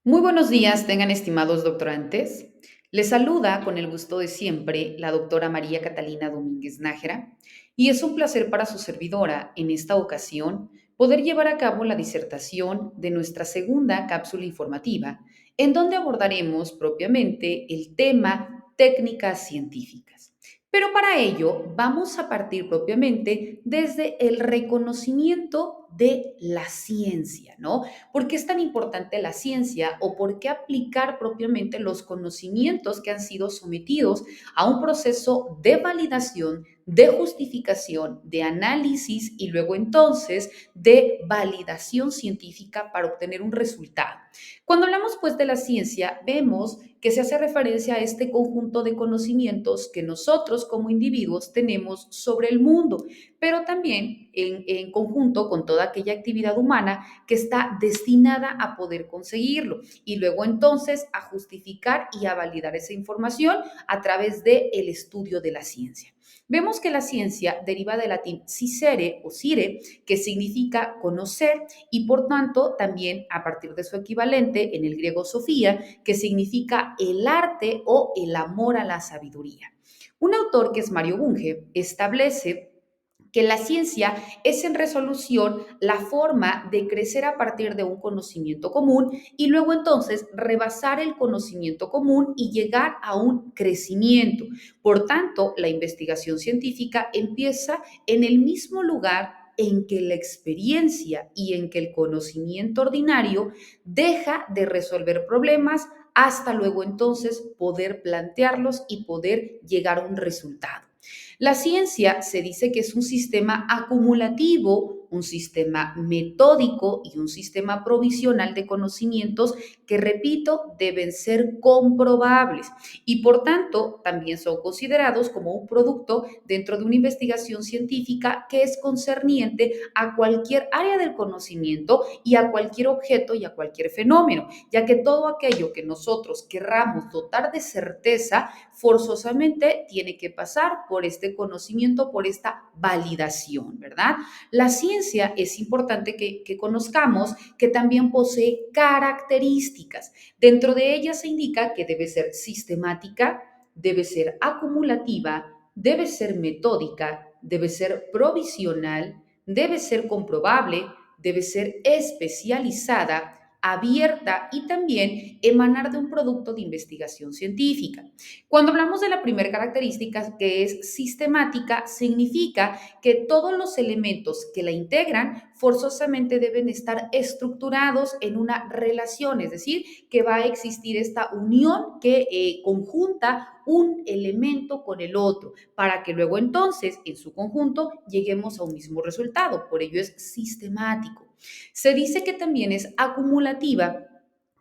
Muy buenos días, tengan estimados doctorantes. Les saluda con el gusto de siempre la doctora María Catalina Domínguez Nájera y es un placer para su servidora en esta ocasión poder llevar a cabo la disertación de nuestra segunda cápsula informativa, en donde abordaremos propiamente el tema técnicas científicas. Pero para ello vamos a partir propiamente desde el reconocimiento de la ciencia, ¿no? ¿Por qué es tan importante la ciencia o por qué aplicar propiamente los conocimientos que han sido sometidos a un proceso de validación, de justificación, de análisis y luego entonces de validación científica para obtener un resultado? Cuando hablamos pues de la ciencia, vemos que se hace referencia a este conjunto de conocimientos que nosotros como individuos tenemos sobre el mundo, pero también en conjunto con toda aquella actividad humana que está destinada a poder conseguirlo y luego entonces a justificar y a validar esa información a través del estudio de la ciencia. Vemos que la ciencia deriva del latín cicere o cire, que significa conocer, y por tanto también a partir de su equivalente en el griego sofía, que significa el arte o el amor a la sabiduría. Un autor que es Mario Bunge establece que la ciencia es en resolución la forma de crecer a partir de un conocimiento común y luego entonces rebasar el conocimiento común y llegar a un crecimiento. Por tanto, la investigación científica empieza en el mismo lugar en que la experiencia y en que el conocimiento ordinario deja de resolver problemas hasta luego entonces poder plantearlos y poder llegar a un resultado. La ciencia se dice que es un sistema acumulativo, un sistema metódico y un sistema provisional de conocimientos que, repito, deben ser comprobables y por tanto también son considerados como un producto dentro de una investigación científica que es concerniente a cualquier área del conocimiento y a cualquier objeto y a cualquier fenómeno, ya que todo aquello que nosotros querramos dotar de certeza forzosamente tiene que pasar por este conocimiento, por esta validación, ¿verdad? La ciencia es importante que conozcamos que también posee características. Dentro de ellas se indica que debe ser sistemática, debe ser acumulativa, debe ser metódica, debe ser provisional, debe ser comprobable, debe ser especializada, abierta y también emanar de un producto de investigación científica. Cuando hablamos de la primera característica, que es sistemática, significa que todos los elementos que la integran forzosamente deben estar estructurados en una relación, es decir, que va a existir esta unión que conjunta un elemento con el otro, para que luego entonces, en su conjunto, lleguemos a un mismo resultado. Por ello es sistemático. Se dice que también es acumulativa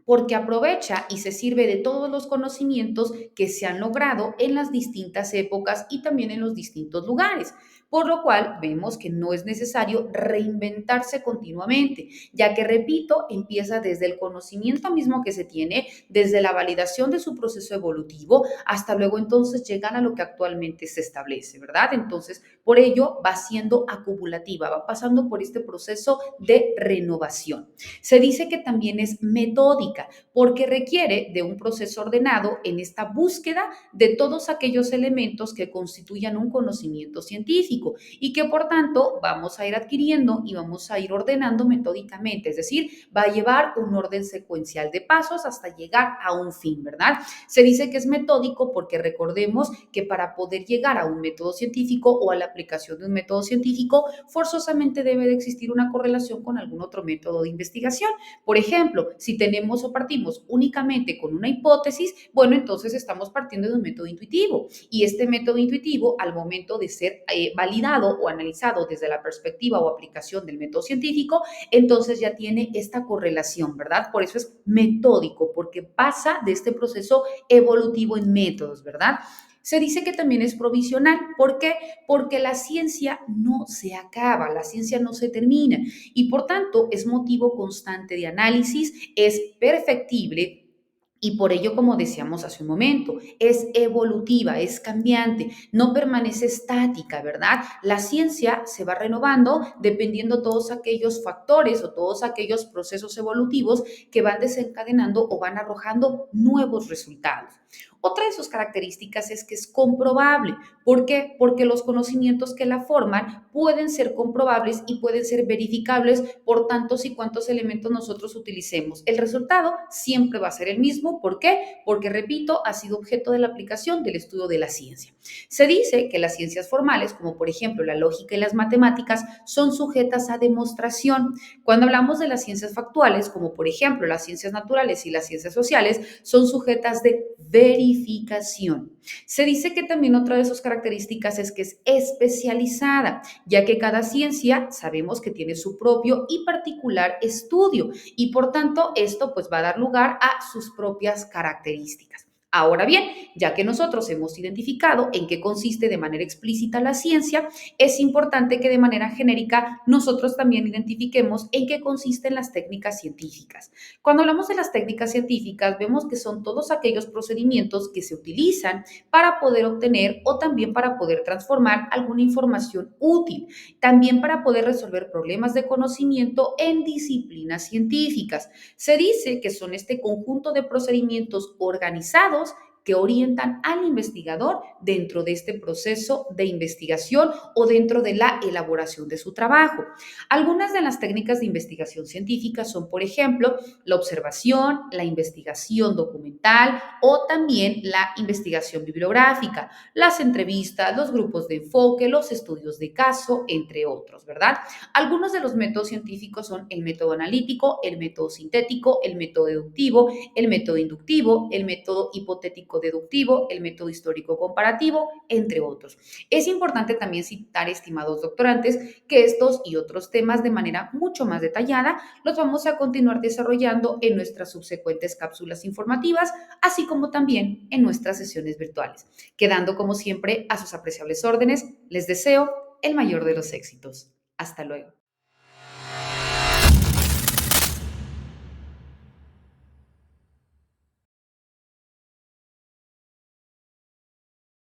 porque aprovecha y se sirve de todos los conocimientos que se han logrado en las distintas épocas y también en los distintos lugares, por lo cual vemos que no es necesario reinventarse continuamente, ya que, repito, empieza desde el conocimiento mismo que se tiene, desde la validación de su proceso evolutivo, hasta luego entonces llegar a lo que actualmente se establece, ¿verdad? Entonces, por ello va siendo acumulativa, va pasando por este proceso de renovación. Se dice que también es metódica porque requiere de un proceso ordenado en esta búsqueda de todos aquellos elementos que constituyan un conocimiento científico y que por tanto vamos a ir adquiriendo y vamos a ir ordenando metódicamente, es decir, va a llevar un orden secuencial de pasos hasta llegar a un fin, ¿verdad? Se dice que es metódico porque recordemos que para poder llegar a un método científico o a la aplicación de un método científico, forzosamente debe de existir una correlación con algún otro método de investigación. Por ejemplo, si tenemos o partimos únicamente con una hipótesis, bueno, entonces estamos partiendo de un método intuitivo y este método intuitivo, al momento de ser validado o analizado desde la perspectiva o aplicación del método científico, entonces ya tiene esta correlación, ¿verdad? Por eso es metódico, porque pasa de este proceso evolutivo en métodos, ¿verdad? Se dice que también es provisional. ¿Por qué? Porque la ciencia no se acaba, la ciencia no se termina y por tanto es motivo constante de análisis, es perfectible Y por ello, como decíamos hace un momento, es evolutiva, es cambiante, no permanece estática, ¿verdad? La ciencia se va renovando dependiendo todos aquellos factores o todos aquellos procesos evolutivos que van desencadenando o van arrojando nuevos resultados. Otra de sus características es que es comprobable. ¿Por qué? Porque los conocimientos que la forman pueden ser comprobables y pueden ser verificables por tantos y cuantos elementos nosotros utilicemos. El resultado siempre va a ser el mismo. ¿Por qué? Porque, repito, ha sido objeto de la aplicación del estudio de la ciencia. Se dice que las ciencias formales, como por ejemplo la lógica y las matemáticas, son sujetas a demostración. Cuando hablamos de las ciencias factuales, como por ejemplo las ciencias naturales y las ciencias sociales, son sujetas de verificación. Se dice que también otra de sus características es que es especializada, ya que cada ciencia sabemos que tiene su propio y particular estudio y por tanto esto pues va a dar lugar a sus propias características. Ahora bien, ya que nosotros hemos identificado en qué consiste de manera explícita la ciencia, es importante que de manera genérica nosotros también identifiquemos en qué consisten las técnicas científicas. Cuando hablamos de las técnicas científicas, vemos que son todos aquellos procedimientos que se utilizan para poder obtener o también para poder transformar alguna información útil, también para poder resolver problemas de conocimiento en disciplinas científicas. Se dice que son este conjunto de procedimientos organizados que orientan al investigador dentro de este proceso de investigación o dentro de la elaboración de su trabajo. Algunas de las técnicas de investigación científica son, por ejemplo, la observación, la investigación documental o también la investigación bibliográfica, las entrevistas, los grupos de enfoque, los estudios de caso, entre otros, ¿verdad? Algunos de los métodos científicos son el método analítico, el método sintético, el método deductivo, el método inductivo, el método hipotético deductivo, el método histórico comparativo, entre otros. Es importante también citar, estimados doctorantes, que estos y otros temas de manera mucho más detallada los vamos a continuar desarrollando en nuestras subsecuentes cápsulas informativas, así como también en nuestras sesiones virtuales. Quedando como siempre a sus apreciables órdenes, les deseo el mayor de los éxitos. Hasta luego.